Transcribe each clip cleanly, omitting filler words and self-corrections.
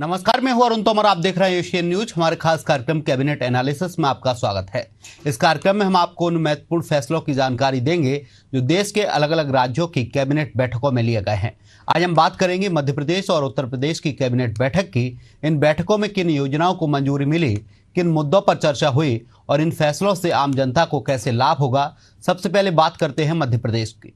नमस्कार, मैं हूं अरुण तोमर। आप देख रहे हैं एशियन न्यूज। हमारे खास कार्यक्रम कैबिनेट एनालिसिस में आपका स्वागत है। इस कार्यक्रम में हम आपको उन महत्वपूर्ण फैसलों की जानकारी देंगे जो देश के अलग अलग राज्यों की कैबिनेट बैठकों में लिए गए हैं। आज हम बात करेंगे मध्य प्रदेश और उत्तर प्रदेश की कैबिनेट बैठक की। इन बैठकों में किन योजनाओं को मंजूरी मिली, किन मुद्दों पर चर्चा हुई और इन फैसलों से आम जनता को कैसे लाभ होगा। सबसे पहले बात करते हैं मध्य प्रदेश की।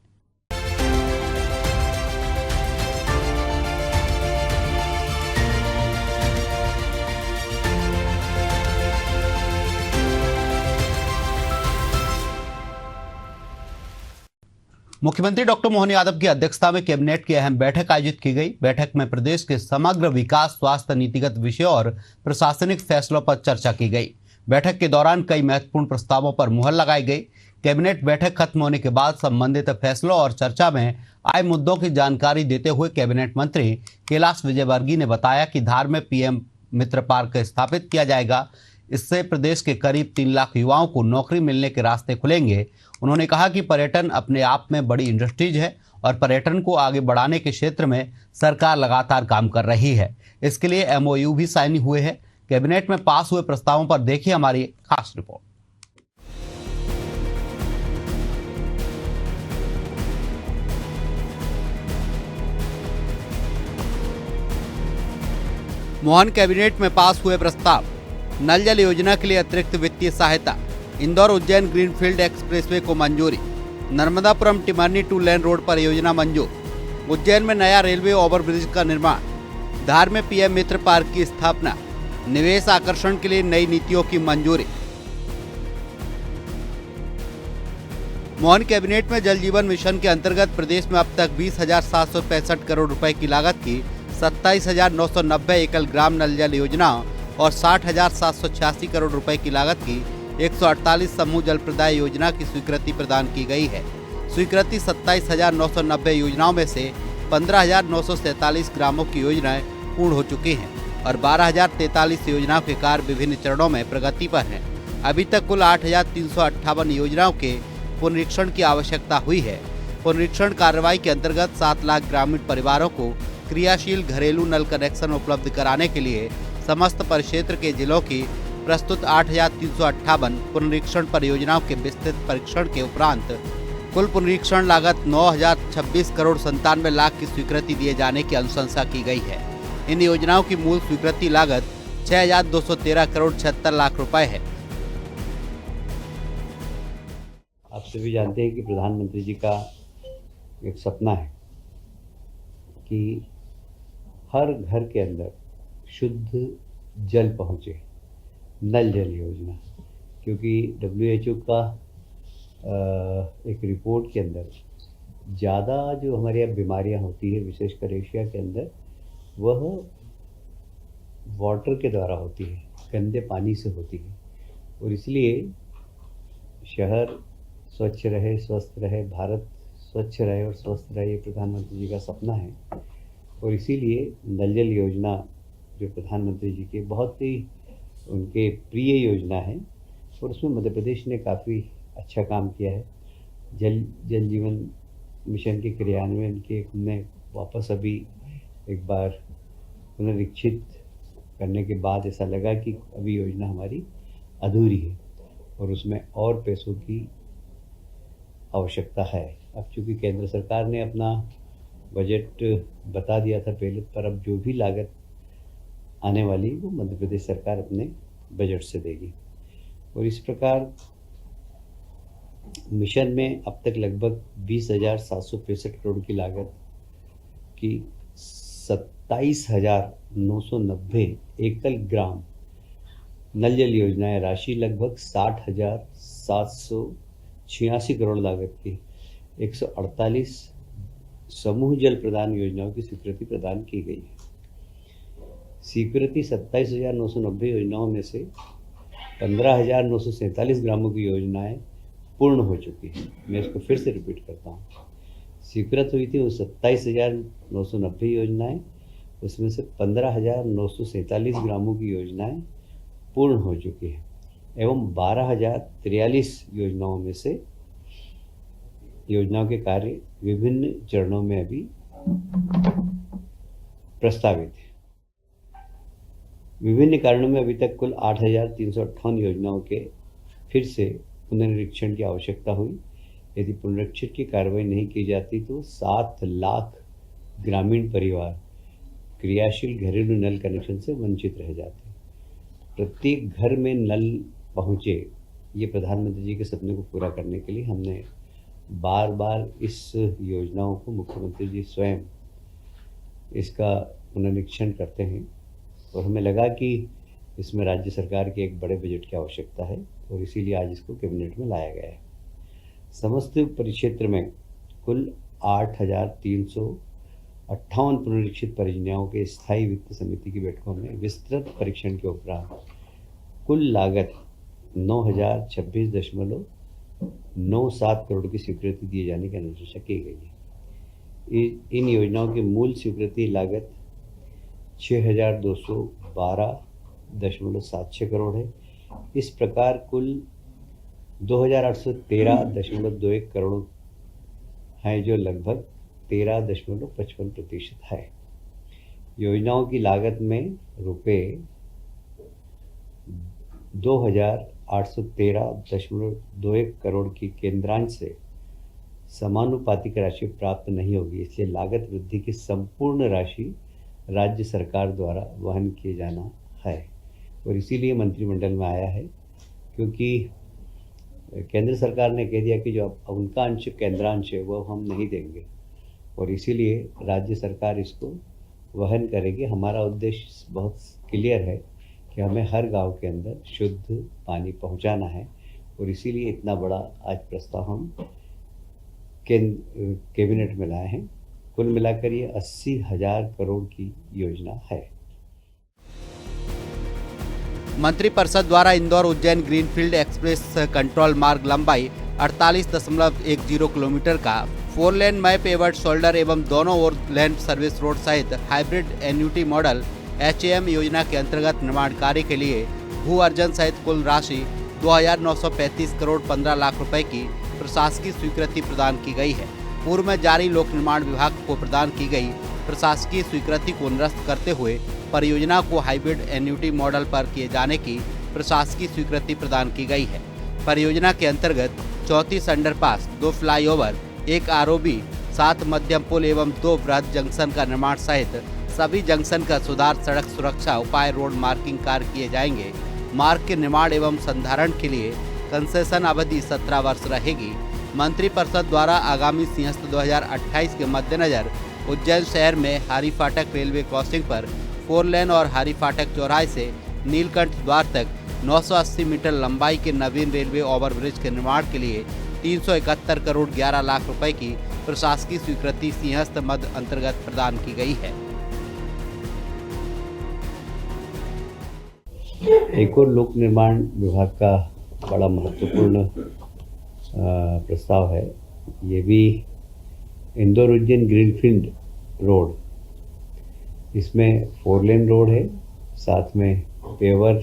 मुख्यमंत्री डॉक्टर मोहन यादव की अध्यक्षता में कैबिनेट की अहम बैठक आयोजित की गई। बैठक में प्रदेश के समग्र विकास, स्वास्थ्य, नीतिगत विषयों और प्रशासनिक फैसलों पर चर्चा की गई। बैठक के दौरान कई महत्वपूर्ण प्रस्तावों पर मुहर लगाई गई। कैबिनेट बैठक खत्म होने के बाद संबंधित फैसलों और चर्चा में आए मुद्दों की जानकारी देते हुए कैबिनेट मंत्री कैलाश विजयवर्गीय ने बताया कि धार में पीएम मित्र पार्क स्थापित किया जाएगा। इससे प्रदेश के करीब 3 लाख युवाओं को नौकरी मिलने के रास्ते खुलेंगे। उन्होंने कहा कि पर्यटन अपने आप में बड़ी इंडस्ट्रीज है और पर्यटन को आगे बढ़ाने के क्षेत्र में सरकार लगातार काम कर रही है। इसके लिए एमओयू भी साइन हुए हैं। कैबिनेट में पास हुए प्रस्तावों पर देखिए हमारी खास रिपोर्ट। मोहन कैबिनेट में पास हुए प्रस्ताव। नल जल योजना के लिए अतिरिक्त वित्तीय सहायता। इंदौर उज्जैन ग्रीनफील्ड एक्सप्रेसवे को मंजूरी। नर्मदापुरम टिमरनी 2 लेन रोड परियोजना मंजूर। उज्जैन में नया रेलवे ओवरब्रिज का निर्माण। धार में पीएम मित्र पार्क की स्थापना। निवेश आकर्षण के लिए नई नीतियों की मंजूरी। मोहन कैबिनेट में जल जीवन मिशन के अंतर्गत प्रदेश में अब तक 20,765 करोड़ रुपए की लागत की 27,990 एकल ग्राम नल जल योजना और 60,786 करोड़ रुपए की लागत की 148 समूह जल प्रदाय योजना की स्वीकृति प्रदान की गई है। स्वीकृति 27,990 योजनाओं में से 15,947 ग्रामों की योजनाएं पूर्ण हो चुकी हैं और 12,043 योजनाओं के कार्य विभिन्न चरणों में प्रगति पर हैं। अभी तक कुल 8,358 योजनाओं के पुनरीक्षण की आवश्यकता हुई है। पुनरीक्षण कार्रवाई के अंतर्गत 7 लाख ग्रामीण परिवारों को क्रियाशील घरेलू नल कनेक्शन उपलब्ध कराने के लिए समस्त परिक्षेत्र के जिलों की प्रस्तुत 8,358 पुनरीक्षण परियोजनाओं के विस्तृत परीक्षण के उपरांत कुल पुनरीक्षण लागत 9,026 करोड़ 97 लाख की स्वीकृति दिए जाने की अनुशंसा की गई है। इन योजनाओं की मूल स्वीकृति लागत 6,213 करोड़ 76 लाख रुपए है। आप सभी जानते हैं कि प्रधानमंत्री जी का एक सपना है कि हर घर के अंदर शुद्ध जल पहुँचे, नल जल योजना। क्योंकि WHO का एक रिपोर्ट के अंदर ज़्यादा जो हमारे यहाँ बीमारियाँ होती है, विशेषकर एशिया के अंदर, वह वाटर के द्वारा होती है, गंदे पानी से होती है। और इसलिए शहर स्वच्छ रहे, स्वस्थ रहे, भारत स्वच्छ रहे और स्वस्थ रहे, ये प्रधानमंत्री जी का सपना है। और इसीलिए नल जल योजना जो प्रधानमंत्री जी के बहुत ही उनके प्रिय योजना है और उसमें मध्य प्रदेश ने काफ़ी अच्छा काम किया है। जल जीवन मिशन के क्रियान्वयन के हमने वापस अभी एक बार पुनरीक्षित करने के बाद ऐसा लगा कि अभी योजना हमारी अधूरी है और उसमें और पैसों की आवश्यकता है। अब चूँकि केंद्र सरकार ने अपना बजट बता दिया था पहले, पर अब जो भी लागत आने वाली वो मध्य प्रदेश सरकार अपने बजट से देगी। और इस प्रकार मिशन में अब तक लगभग 20,765 करोड़ की लागत की 27,990 एकल ग्राम नल जल योजनाएं, राशि लगभग 60,786 करोड़ लागत की 148 समूह जल प्रदान योजनाओं की स्वीकृति प्रदान की गई है। स्वीकृति 27,990 योजनाओं में से 15,947 ग्रामों की योजनाएं पूर्ण हो चुकी है। मैं इसको फिर से रिपीट करता हूँ। स्वीकृत हुई थी वो 27,990 योजनाएं, उसमें से 15,947 ग्रामों की योजनाएं पूर्ण हो चुकी है एवं 12,043 योजनाओं में से योजनाओं के कार्य विभिन्न चरणों में अभी प्रस्तावित है। विभिन्न कारणों में अभी तक कुल 8,358 योजनाओं के फिर से पुनरीक्षण की आवश्यकता हुई। यदि पुनरीक्षण की कार्रवाई नहीं की जाती तो 7 लाख ग्रामीण परिवार क्रियाशील घरेलू नल कनेक्शन से वंचित रह जाते। प्रत्येक घर में नल पहुँचे, ये प्रधानमंत्री जी के सपने को पूरा करने के लिए हमने बार बार इस योजनाओं को मुख्यमंत्री जी स्वयं इसका पुनरीक्षण करते हैं और हमें लगा कि इसमें राज्य सरकार के एक बड़े बजट की आवश्यकता है और इसीलिए आज इसको कैबिनेट में लाया गया है। समस्त परिक्षेत्र में कुल 8,358 पुनरीक्षित परियोजनाओं के स्थायी वित्त समिति की बैठकों में विस्तृत परीक्षण के उपरांत कुल लागत 9,026.97 करोड़ की स्वीकृति दिए जाने की अनुशंसा की गई है। इन योजनाओं की मूल स्वीकृति लागत 6,212.76 करोड़ है। इस प्रकार कुल 2,813.21 करोड़ है, जो लगभग 13.55% है। योजनाओं की लागत में रुपये 2,813.21 करोड़ की केंद्रांश से समानुपातिक राशि प्राप्त नहीं होगी, इसलिए लागत वृद्धि की संपूर्ण राशि राज्य सरकार द्वारा वहन किए जाना है और इसीलिए मंत्रिमंडल में आया है, क्योंकि केंद्र सरकार ने कह दिया कि जो उनका अंश केंद्रांश है वो हम नहीं देंगे और इसीलिए राज्य सरकार इसको वहन करेगी। हमारा उद्देश्य बहुत क्लियर है कि हमें हर गांव के अंदर शुद्ध पानी पहुंचाना है और इसीलिए इतना बड़ा आज प्रस्ताव हम कैबिनेट में लाए हैं। कुल मिलाकर ये 80,000 करोड़ की योजना है। मंत्रिपरिषद द्वारा Indore Ujjain greenfield express control मार्ग लंबाई 48.10 किलोमीटर का 4 लेन मय पेवर्ड शोल्डर एवं दोनों ओर लेन सर्विस रोड सहित हाइब्रिड एन्युटी मॉडल HAM योजना के अंतर्गत निर्माण कार्य के लिए भू अर्जन सहित कुल राशि 2,935 करोड़ 15 लाख रुपए की प्रशासकीय स्वीकृति प्रदान की गई है। पूर्व में जारी लोक निर्माण विभाग को प्रदान की गई प्रशासकीय स्वीकृति को निरस्त करते हुए परियोजना को हाइब्रिड एन्युटी मॉडल पर किए जाने की प्रशासकीय स्वीकृति प्रदान की गई है। परियोजना के अंतर्गत 34 अंडरपास, 2 फ्लाईओवर, 1 ROB, 7 मध्यम पुल एवं 2 वृहद जंक्शन का निर्माण सहित सभी जंक्शन का सुधार, सड़क सुरक्षा उपाय, रोड मार्किंग कार्य किए जाएंगे। मार्ग के निर्माण एवं संधारण के लिए कंसेशन अवधि 17 वर्ष रहेगी। मंत्रिपरिषद द्वारा आगामी सिंहस्थ 2028 के मद्देनजर उज्जैन शहर में हारी फाटक रेलवे क्रॉसिंग पर 4 लेन और हारी फाटक चौराहे से नीलकंठ द्वार तक 980 मीटर लंबाई के नवीन रेलवे ओवरब्रिज के निर्माण के लिए 371 करोड़ 11 लाख रुपए की प्रशासकीय स्वीकृति सिंहस्थ मध्य अंतर्गत प्रदान की गई है। एक और लोक निर्माण विभाग का बड़ा महत्वपूर्ण प्रस्ताव है। ये भी इंदौर उज्जैन ग्रीनफील्ड रोड, इसमें 4 लेन रोड है, साथ में पेवर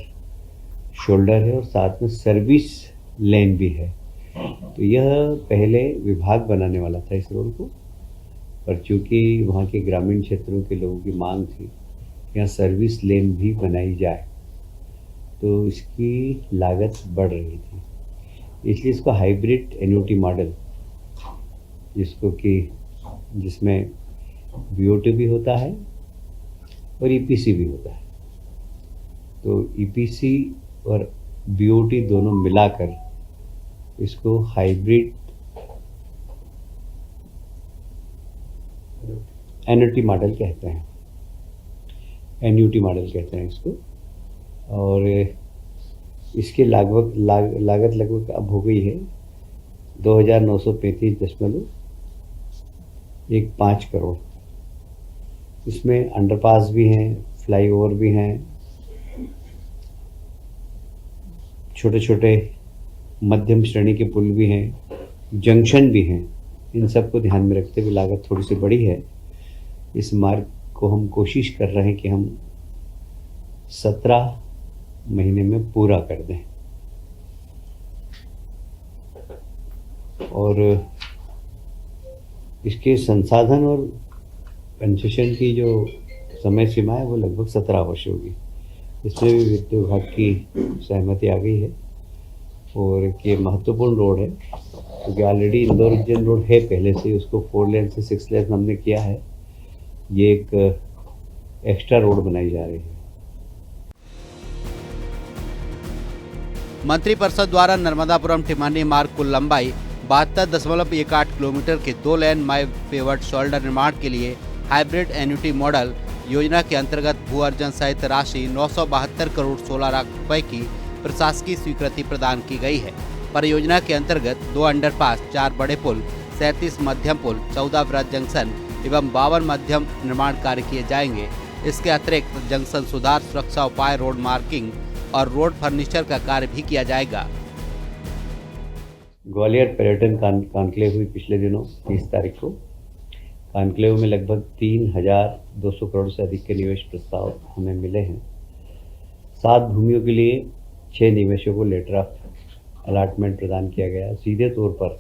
शोल्डर है और साथ में सर्विस लेन भी है। तो यह पहले विभाग बनाने वाला था इस रोड को, पर चूंकि वहाँ के ग्रामीण क्षेत्रों के लोगों की मांग थी कि यहाँ सर्विस लेन भी बनाई जाए, तो इसकी लागत बढ़ रही थी, इसलिए इसको हाइब्रिड एन्युटी मॉडल, जिसमें BOT भी होता है और EPC भी होता है, तो EPC और BOT दोनों मिलाकर इसको हाइब्रिड एन्युटी मॉडल कहते हैं, इसको। और इसकी लागत लगभग अब हो गई है 2,935.15 करोड़। इसमें अंडरपास भी हैं, फ्लाईओवर भी हैं, छोटे छोटे मध्यम श्रेणी के पुल भी हैं, जंक्शन भी हैं। इन सबको ध्यान में रखते हुए लागत थोड़ी सी बड़ी है। इस मार्ग को हम कोशिश कर रहे हैं कि हम 17 महीने में पूरा कर दें और इसके संसाधन और कंसेशन की जो समय सीमा है वो लगभग 17 वर्ष होगी। इसमें भी वित्त विभाग की सहमति आ गई है और ये महत्वपूर्ण रोड है क्योंकि ऑलरेडी इंदौर उज्जैन रोड है पहले से, उसको 4 लेन से 6 लेन हमने किया है। ये एक एक्स्ट्रा रोड बनाई जा रही है। मंत्रिपरिषद द्वारा नर्मदापुरम टिमानी मार्ग कुल लंबाई 72.18 किलोमीटर के 2 लेन माई पेवर्ड शोल्डर निर्माण के लिए हाइब्रिड एन्युटी मॉडल योजना के अंतर्गत भू अर्जन सहित राशि 972 करोड़ 16 लाख रुपए की प्रशासकीय स्वीकृति प्रदान की गई है। परियोजना के अंतर्गत 2 अंडरपास, 4 बड़े पुल, 37 मध्यम पुल, 14 वृहद जंक्शन एवं 52 मध्यम निर्माण कार्य किए जाएंगे। इसके अतिरिक्त जंक्शन सुधार, सुरक्षा उपाय, रोड मार्किंग और रोड फर्नीचर का कार्य भी किया जाएगा। ग्वालियर पर्यटन कॉन्क्लेव हुई पिछले दिनों 30 तारीख को। कॉन्क्लेव में लगभग 3,200 करोड़ से अधिक के निवेश प्रस्ताव हमें मिले हैं। 7 भूमियों के लिए 6 निवेशकों को लेटर ऑफ अलॉटमेंट प्रदान किया गया। सीधे तौर पर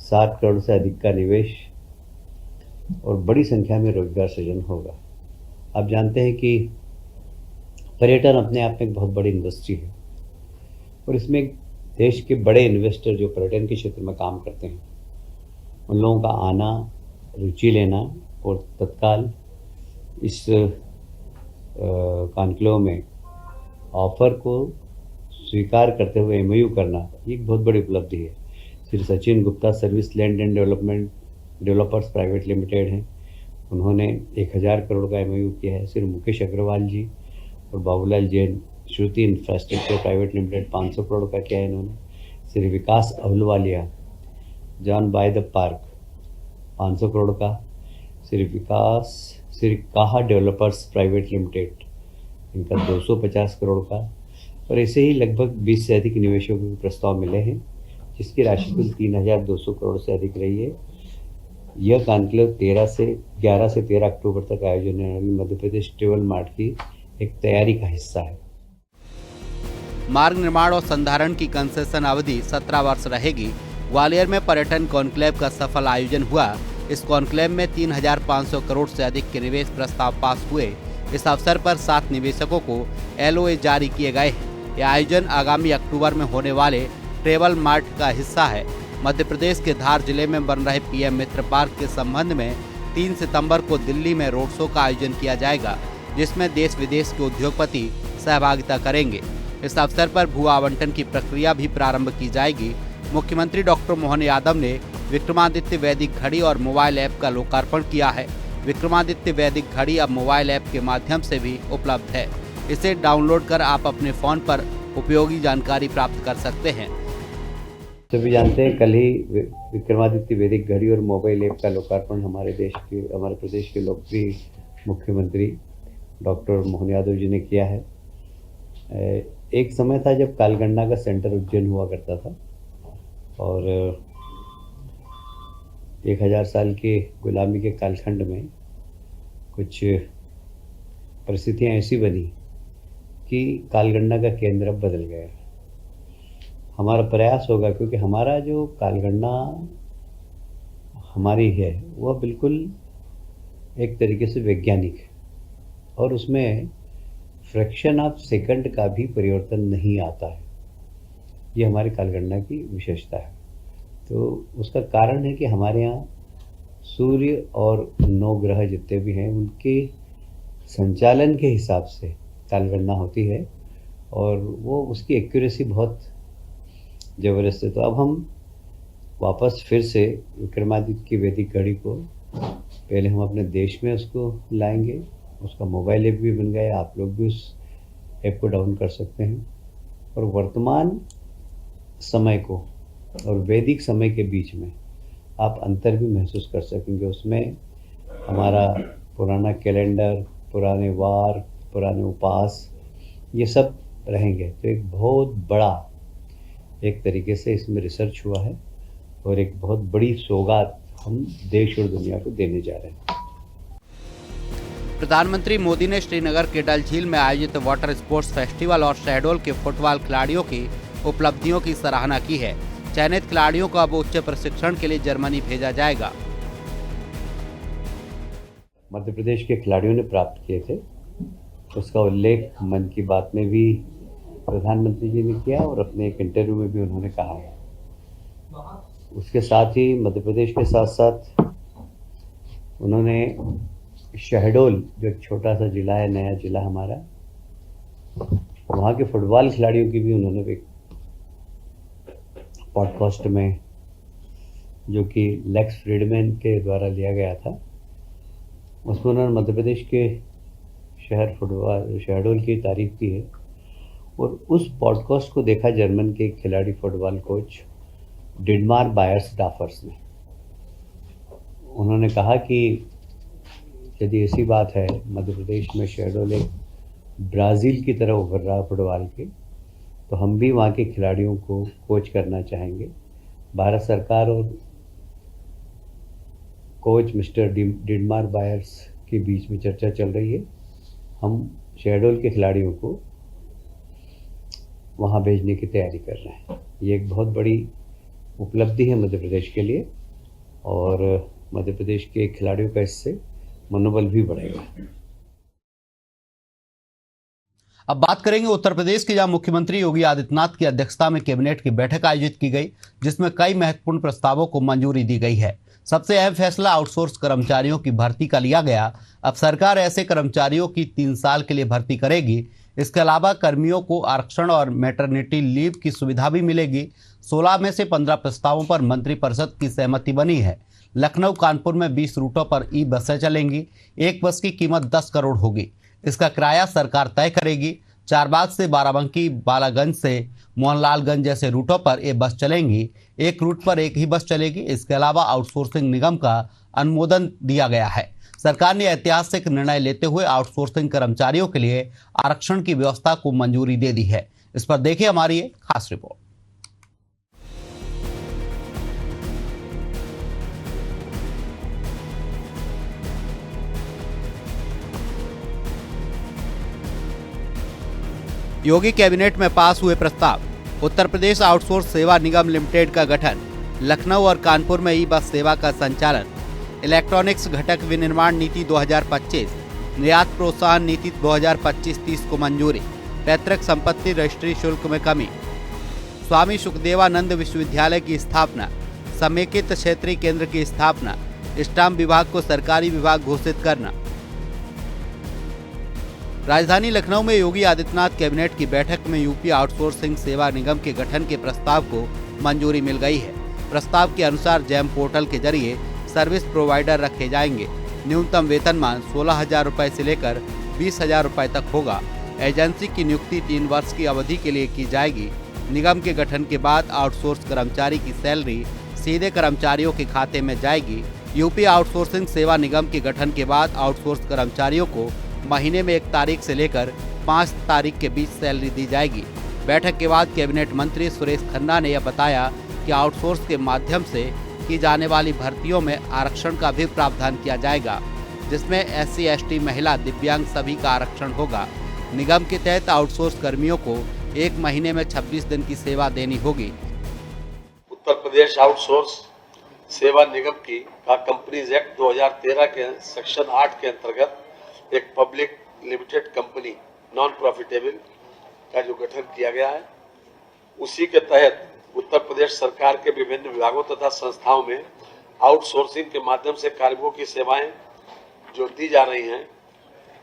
7 करोड़ से अधिक का निवेश और बड़ी संख्या में रोजगार सृजन होगा। आप जानते हैं कि पर्यटन अपने आप में एक बहुत बड़ी इंडस्ट्री है और इसमें देश के बड़े इन्वेस्टर जो पर्यटन के क्षेत्र में काम करते हैं, उन लोगों का आना, रुचि लेना और तत्काल इस कॉन्क्लेव में ऑफर को स्वीकार करते हुए एमओयू करना, ये एक बहुत बड़ी उपलब्धि है। Shri Sachin Gupta service land and development developers private limited हैं, उन्होंने 1000 करोड़ का एमओयू किया है। श्री मुकेश अग्रवाल जी और Babulal Jain Shruti infrastructure private limited 500 crore का किया है इन्होंने। Shri Vikas Ahluwalia John by the park 500 crore का। श्री काहा डेवलपर्स प्राइवेट लिमिटेड इनका 250 करोड़ का। और ऐसे ही लगभग 20 से अधिक निवेशकों के प्रस्ताव मिले हैं, जिसकी राशि कुल 3,200 करोड़ से अधिक रही है। यह कॉन्क्लेव 11 से 13 अक्टूबर तक आयोजन होने वाली मध्य प्रदेश ट्रेवल मार्ट की एक तैयारी का हिस्सा है। मार्ग निर्माण और संधारण की कंसेशन अवधि 17 वर्ष रहेगी। ग्वालियर में पर्यटन कॉन्क्लेव का सफल आयोजन हुआ। इस कॉन्क्लेव में 3,500 करोड़ से अधिक के निवेश प्रस्ताव पास हुए। इस अवसर पर 7 निवेशकों को LOA जारी किए गए हैं। यह आयोजन आगामी अक्टूबर में होने वाले ट्रेवल मार्ट का हिस्सा है। मध्य प्रदेश के धार जिले में बन रहे PM मित्र पार्क के संबंध में 3 सितंबर को दिल्ली में रोड शो का आयोजन किया जाएगा, जिसमें देश विदेश के उद्योगपति सहभागिता करेंगे। इस अवसर पर भू आवंटन की प्रक्रिया भी प्रारंभ की जाएगी। मुख्यमंत्री डॉक्टर मोहन यादव ने विक्रमादित्य वैदिक घड़ी और मोबाइल ऐप का लोकार्पण किया है। विक्रमादित्य वैदिक घड़ी अब मोबाइल ऐप के माध्यम से भी उपलब्ध है। इसे डाउनलोड कर आप अपने फ़ोन पर उपयोगी जानकारी प्राप्त कर सकते हैं। सभी जानते हैं, कल ही विक्रमादित्य वैदिक घड़ी और मोबाइल ऐप का लोकार्पण हमारे प्रदेश के लोकप्रिय मुख्यमंत्री डॉक्टर मोहन यादव जी ने किया है। एक समय था जब कालगणना का सेंटर उज्जैन हुआ करता था और 1000 साल के गुलामी के कालखंड में कुछ परिस्थितियां ऐसी बनी कि कालगणना का केंद्र अब बदल गया। हमारा प्रयास होगा, क्योंकि हमारा जो कालगणना हमारी है वह बिल्कुल एक तरीके से वैज्ञानिक है और उसमें फ्रैक्शन ऑफ सेकंड का भी परिवर्तन नहीं आता है। ये हमारी कालगणना की विशेषता है। तो उसका कारण है कि हमारे यहाँ सूर्य और 9 ग्रह जितने भी हैं उनके संचालन के हिसाब से कालगणना होती है और वो उसकी एक्यूरेसी बहुत ज़बरदस्त है। तो अब हम वापस फिर से विक्रमादित्य की वैदिक घड़ी को पहले हम अपने देश में उसको लाएंगे। उसका मोबाइल ऐप भी बन गया, आप लोग भी उस ऐप को डाउन कर सकते हैं और वर्तमान समय को और वैदिक समय के बीच में आप अंतर भी महसूस कर सकेंगे। उसमें हमारा पुराना कैलेंडर, पुराने वार, पुराने उपास, ये सब रहेंगे। तो एक बहुत बड़ा एक तरीके से इसमें रिसर्च हुआ है और एक बहुत बड़ी सौगात हम देश और दुनिया को देने जा रहे हैं। प्रधानमंत्री मोदी ने श्रीनगर के डल झील में आयोजित वाटर स्पोर्ट्स फेस्टिवल और शहडोल के फुटबॉल खिलाड़ियों की उपलब्धियों की सराहना की है। चयनित खिलाड़ियों को अब उच्च प्रशिक्षण के लिए जर्मनी भेजा जाएगा। मध्य प्रदेश के खिलाड़ियों ने प्राप्त किए थे उसका उल्लेख मन की बात में भी प्रधानमंत्री जी ने किया और अपने एक इंटरव्यू में भी उन्होंने कहा है। उसके साथ ही मध्य प्रदेश के साथ साथ उन्होंने शहडोल, जो एक छोटा सा जिला है, नया जिला हमारा, वहाँ के फुटबॉल खिलाड़ियों की भी उन्होंने एक पॉडकास्ट में, जो कि लेक्स फ्रीडमैन के द्वारा लिया गया था, उसमें उन्होंने मध्य प्रदेश के शहर फुटबॉल शहडोल की तारीफ की है। और उस पॉडकास्ट को देखा जर्मन के खिलाड़ी फुटबॉल कोच डिडमार बायर्सडाफर्स ने। उन्होंने कहा कि यदि ऐसी बात है, मध्य प्रदेश में शहडोल एक ब्राज़ील की तरह उभर रहा फुटबॉल के, तो हम भी वहाँ के खिलाड़ियों को कोच करना चाहेंगे। भारत सरकार और कोच मिस्टर डिडमार बायर्स के बीच में चर्चा चल रही है। हम शहडोल के खिलाड़ियों को वहाँ भेजने की तैयारी कर रहे हैं। ये एक बहुत बड़ी उपलब्धि है मध्य प्रदेश के लिए, और मध्य प्रदेश के खिलाड़ियों का इससे मनोबल भी बढ़ेगा। अब बात करेंगे उत्तर प्रदेश की, जहां मुख्यमंत्री योगी आदित्यनाथ की अध्यक्षता में कैबिनेट की बैठक आयोजित की गई, जिसमें कई महत्वपूर्ण प्रस्तावों को मंजूरी दी गई है। सबसे अहम फैसला आउटसोर्स कर्मचारियों की भर्ती का लिया गया। अब सरकार ऐसे कर्मचारियों की 3 साल के लिए भर्ती करेगी। इसके अलावा कर्मियों को आरक्षण और मैटरनिटी लीव की सुविधा भी मिलेगी। 16 में से 15 प्रस्तावों पर मंत्रिपरिषद की सहमति बनी है। लखनऊ कानपुर में 20 रूटों पर ई बसें चलेंगी। एक बस की कीमत 10 करोड़ होगी। इसका किराया सरकार तय करेगी। चारबाग से बाराबंकी, बालागंज से मोहनलालगंज जैसे रूटों पर ये बस चलेंगी। एक रूट पर एक ही बस चलेगी। इसके अलावा आउटसोर्सिंग निगम का अनुमोदन दिया गया है। सरकार ने ऐतिहासिक निर्णय लेते हुए आउटसोर्सिंग कर्मचारियों के लिए आरक्षण की व्यवस्था को मंजूरी दे दी है। इस पर देखिए हमारी एक खास रिपोर्ट। योगी कैबिनेट में पास हुए प्रस्ताव। उत्तर प्रदेश आउटसोर्स सेवा निगम लिमिटेड का गठन, लखनऊ और कानपुर में ई बस सेवा का संचालन, इलेक्ट्रॉनिक्स घटक विनिर्माण नीति 2025, निर्यात प्रोत्साहन नीति 2025-30 को मंजूरी, पैतृक संपत्ति रजिस्ट्री शुल्क में कमी, स्वामी सुखदेवानंद विश्वविद्यालय की स्थापना, समेकित क्षेत्रीय केंद्र की स्थापना, स्टाम्प विभाग को सरकारी विभाग घोषित करना। राजधानी लखनऊ में योगी आदित्यनाथ कैबिनेट की बैठक में यूपी आउटसोर्सिंग सेवा निगम के गठन के प्रस्ताव को मंजूरी मिल गई है। प्रस्ताव के अनुसार जैम पोर्टल के जरिए सर्विस प्रोवाइडर रखे जाएंगे। न्यूनतम वेतनमान 16,000 रुपये से लेकर 20,000 रुपये तक होगा। एजेंसी की नियुक्ति 3 वर्ष की अवधि के लिए की जाएगी। निगम के गठन के बाद आउटसोर्स कर्मचारी की सैलरी सीधे कर्मचारियों के खाते में जाएगी। यूपी आउटसोर्सिंग सेवा निगम के गठन के बाद आउटसोर्स कर्मचारियों को महीने में 1 तारीख से लेकर 5 तारीख के बीच सैलरी दी जाएगी। बैठक के बाद कैबिनेट मंत्री सुरेश खन्ना ने यह बताया कि आउटसोर्स के माध्यम से की जाने वाली भर्तियों में आरक्षण का भी प्रावधान किया जाएगा, जिसमें SC, ST, महिला, दिव्यांग सभी का आरक्षण होगा। निगम के तहत आउटसोर्स कर्मियों को 1 महीने में 26 दिन की सेवा देनी होगी। उत्तर प्रदेश आउटसोर्स सेवा निगम की कंपनीज एक्ट 2013 के सेक्शन 8 के अंतर्गत एक public limited company non profitable का जो गठन किया गया है, उसी के तहत उत्तर प्रदेश सरकार के विभिन्न विभागों तथा संस्थाओं में आउटसोर्सिंग के माध्यम से कार्मिकों की सेवाएं जो दी जा रही हैं,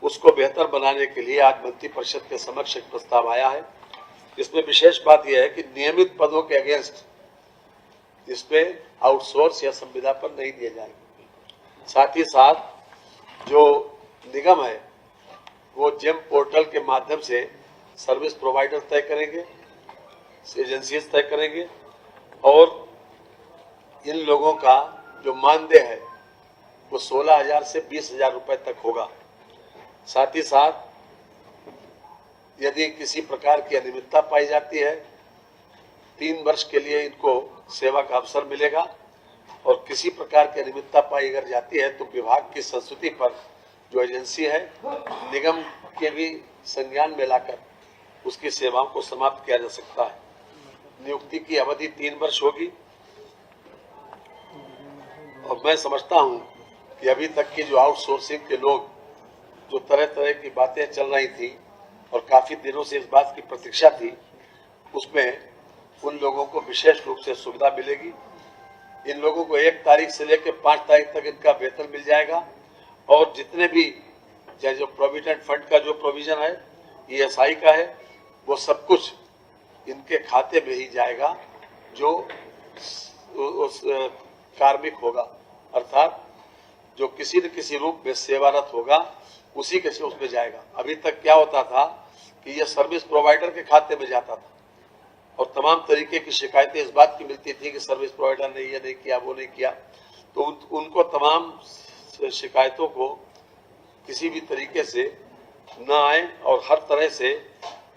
उसको बेहतर बनाने के लिए आज मंत्रिपरिषद के समक्ष एक प्रस्ताव आया है। इसमें विशेष बात यह है कि नियमित पदों के अगेंस्ट इसमें आउटसोर्स या संविदा पर नहीं दिए जाएंगे। साथ ही साथ जो निगम है वो जेम पोर्टल के माध्यम से सर्विस प्रोवाइडर तय करेंगे, एजेंसीज तय करेंगे, और इन लोगों का जो मानदेय है वो 16,000 से 20,000 रुपए तक होगा। साथ ही साथ यदि किसी प्रकार की अनियमितता पाई जाती है, 3 वर्ष के लिए इनको सेवा का अवसर मिलेगा, और किसी प्रकार की अनियमितता पाई अगर जाती है तो विभाग की संस्तुति पर जो एजेंसी है निगम के भी संज्ञान में लाकर उसकी सेवाओं को समाप्त किया जा सकता है। नियुक्ति की अवधि 3 वर्ष होगी, और मैं समझता हूं कि अभी तक की जो आउटसोर्सिंग के लोग जो तरह तरह की बातें चल रही थी और काफी दिनों से इस बात की प्रतीक्षा थी, उसमें उन लोगों को विशेष रूप से सुविधा मिलेगी। इन लोगों को 1 तारीख से लेकर 5 तारीख तक इनका वेतन मिल जाएगा और जितने भी चाहे जो प्रोविडेंट फंड का जो प्रोविजन है, ESI का है, वो सब कुछ इनके खाते में ही जाएगा जो उस कार्मिक होगा, अर्थात जो किसी न किसी रूप में सेवारत होगा उसी के से उसमें जाएगा। अभी तक क्या होता था कि यह सर्विस प्रोवाइडर के खाते में जाता था और तमाम तरीके की शिकायतें इस बात की मिलती थी कि सर्विस प्रोवाइडर ने ये नहीं किया, वो नहीं किया। तो उनको तमाम शिकायतों को किसी भी तरीके से न आए और हर तरह से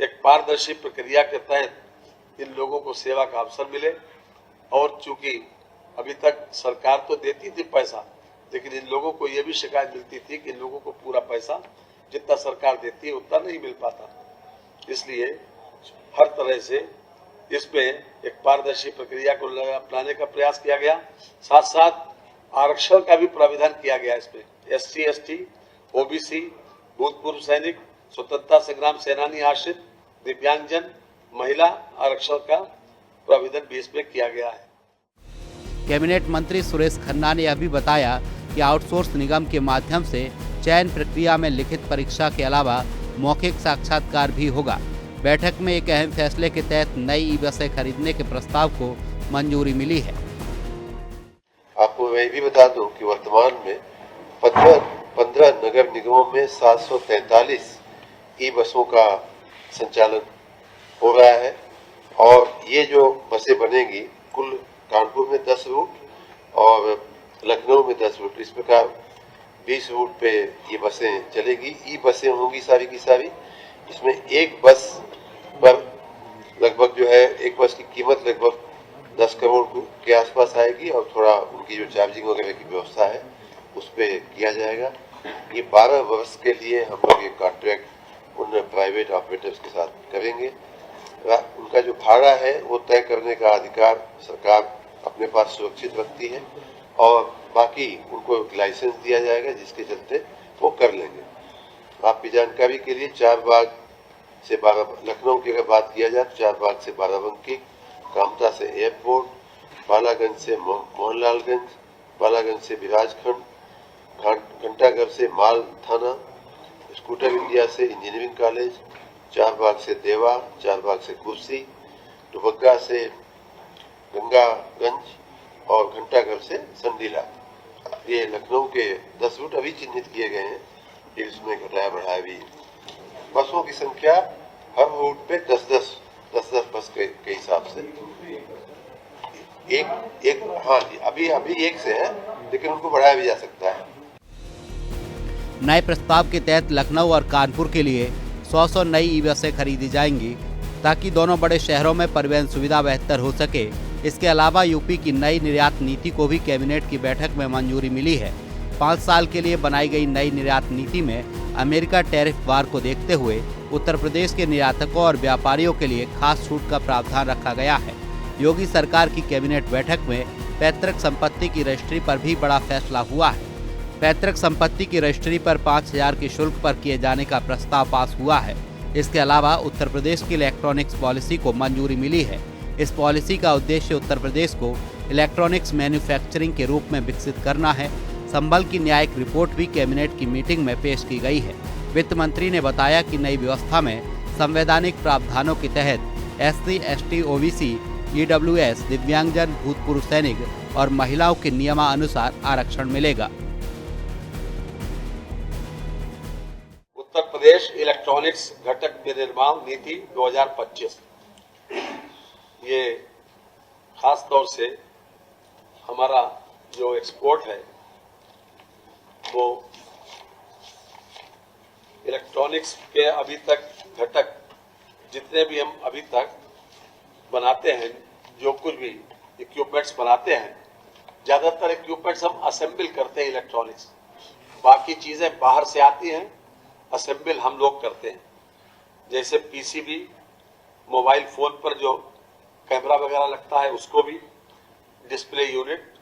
एक पारदर्शी प्रक्रिया के तहत इन लोगों को सेवा का अवसर मिले। और चूंकि अभी तक सरकार तो देती थी पैसा, लेकिन इन लोगों को ये भी शिकायत मिलती थी कि इन लोगों को पूरा पैसा जितना सरकार देती है उतना नहीं मिल पाता। इसलिए हर तरह से इसमें एक पारदर्शी प्रक्रिया को अपनाने का प्रयास किया गया। साथ साथ आरक्षण का भी प्राविधान किया गया। इसमें SC, ST, OBC, भूतपूर्व सैनिक, स्वतंत्रता संग्राम सेनानी आश्रित, दिव्यांगजन, महिला आरक्षण का प्राविधान भी इसमें किया गया है। कैबिनेट मंत्री सुरेश खन्ना ने यह भी बताया कि आउटसोर्स निगम के माध्यम से चयन प्रक्रिया में लिखित परीक्षा के अलावा मौखिक साक्षात्कार भी होगा। बैठक में एक अहम फैसले के तहत नई ई-बसें खरीदने के प्रस्ताव को मंजूरी मिली है। आपको मैं भी बता दूं कि वर्तमान में 15 नगर निगमों में 743 ई-बसों का संचालन हो रहा है और ये जो बसें बनेंगी कुल कानपुर में 10 रूट और लखनऊ में 10 रूट, इस प्रकार 20 रूट पे ये बसें चलेगी। ई बसें होंगी सारी की सारी। इसमें एक बस पर लगभग जो है एक बस की कीमत लगभग 10 करोड़ के आसपास आएगी और थोड़ा उनकी जो चार्जिंग वगैरह की व्यवस्था है उस पर किया जाएगा। ये 12 वर्ष के लिए हम लोग ये कॉन्ट्रैक्ट उन प्राइवेट ऑपरेटर्स के साथ करेंगे। उनका जो भाड़ा है वो तय करने का अधिकार सरकार अपने पास सुरक्षित रखती है और बाकी उनको एक लाइसेंस दिया जाएगा जिसके चलते वो कर लेंगे। आपकी जानकारी के लिए 4 बाग से 12, लखनऊ की अगर बात किया जाए तो 4 बाग से बाराबंकी, कामता से एयरपोर्ट, बालागंज से मोहनलालगंज, बालागंज से विराजखंड, घंटाघर से माल थाना, स्कूटर इंडिया से इंजीनियरिंग कॉलेज, 4 बाग से देवा, 4 बाग से कुर्सी, दुबग्गा से गंगागंज और घंटाघर से संडीला। ये लखनऊ के 10 रूट अभी चिन्हित किए गए हैं। इसमें घटाया बढ़ाया भी। बसों की संख्या हर रूट पे 10-10 बस के हिसाब से एक हाँ जी अभी एक से है, लेकिन उनको बढ़ाया भी जा सकता है। नए प्रस्ताव के तहत लखनऊ और कानपुर के लिए 100 नई ई-बसें खरीदी जाएंगी ताकि दोनों बड़े शहरों में परिवहन सुविधा बेहतर हो सके। इसके अलावा यूपी की नई निर्यात नीति को भी कैबिनेट की बैठक में मंजूरी मिली है। 5 साल के लिए बनाई गई नई निर्यात नीति में अमेरिका टैरिफ वार को देखते हुए उत्तर प्रदेश के निर्यातकों और व्यापारियों के लिए खास छूट का प्रावधान रखा गया है। योगी सरकार की कैबिनेट बैठक में पैतृक संपत्ति की रजिस्ट्री पर भी बड़ा फैसला हुआ है। पैतृक संपत्ति की रजिस्ट्री पर 5,000 के शुल्क पर किए जाने का प्रस्ताव पास हुआ है। इसके अलावा उत्तर प्रदेश की इलेक्ट्रॉनिक्स पॉलिसी को मंजूरी मिली है। इस पॉलिसी का उद्देश्य उत्तर प्रदेश को इलेक्ट्रॉनिक्स मैन्युफैक्चरिंग के रूप में विकसित करना है। संबल की न्यायिक रिपोर्ट भी कैबिनेट की मीटिंग में पेश की गई है। वित्त मंत्री ने बताया कि नई व्यवस्था में संवैधानिक प्रावधानों के तहत SC, ST, OBC, EWS, दिव्यांगजन, भूतपूर्व सैनिक और महिलाओं के नियमानुसार आरक्षण मिलेगा। उत्तर प्रदेश इलेक्ट्रॉनिक्स घटक विनिर्माण नीति 2025, ये खास तौर से हमारा जो एक्सपोर्ट है वो इलेक्ट्रॉनिक्स के अभी तक घटक जितने भी हम अभी तक बनाते हैं, जो कुछ भी इक्विपमेंट्स बनाते हैं, ज़्यादातर इक्विपमेंट्स हम असेंबल करते हैं इलेक्ट्रॉनिक्स। बाकी चीज़ें बाहर से आती हैं, असेंबल हम लोग करते हैं। जैसे PCB, मोबाइल फ़ोन पर जो कैमरा वगैरह लगता है उसको भी, डिस्प्ले यूनिट,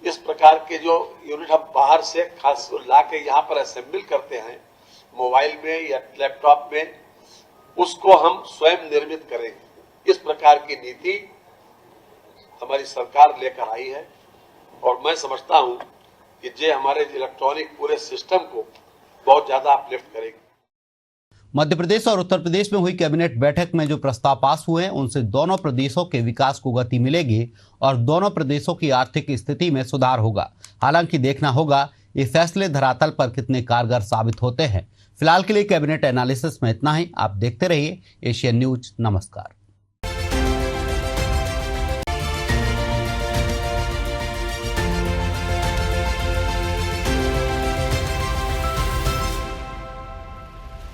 इस प्रकार के जो यूनिट हम बाहर से खास ला के यहाँ पर असेंबल करते हैं, मोबाइल में या लैपटॉप में, उसको हम स्वयं निर्मित करेंगे। इस प्रकार की नीति हमारी सरकार लेकर आई है और मैं समझता हूं कि ये हमारे इलेक्ट्रॉनिक पूरे सिस्टम को बहुत ज्यादा अपलिफ्ट करेगी। मध्य प्रदेश और उत्तर प्रदेश में हुई कैबिनेट बैठक में जो प्रस्ताव पास हुए हैं उनसे दोनों प्रदेशों के विकास को गति मिलेगी और दोनों प्रदेशों की आर्थिक स्थिति में सुधार होगा। हालांकि देखना होगा ये फैसले धरातल पर कितने कारगर साबित होते हैं। फिलहाल के लिए कैबिनेट एनालिसिस में इतना ही। आप देखते रहिए एशियन न्यूज। नमस्कार।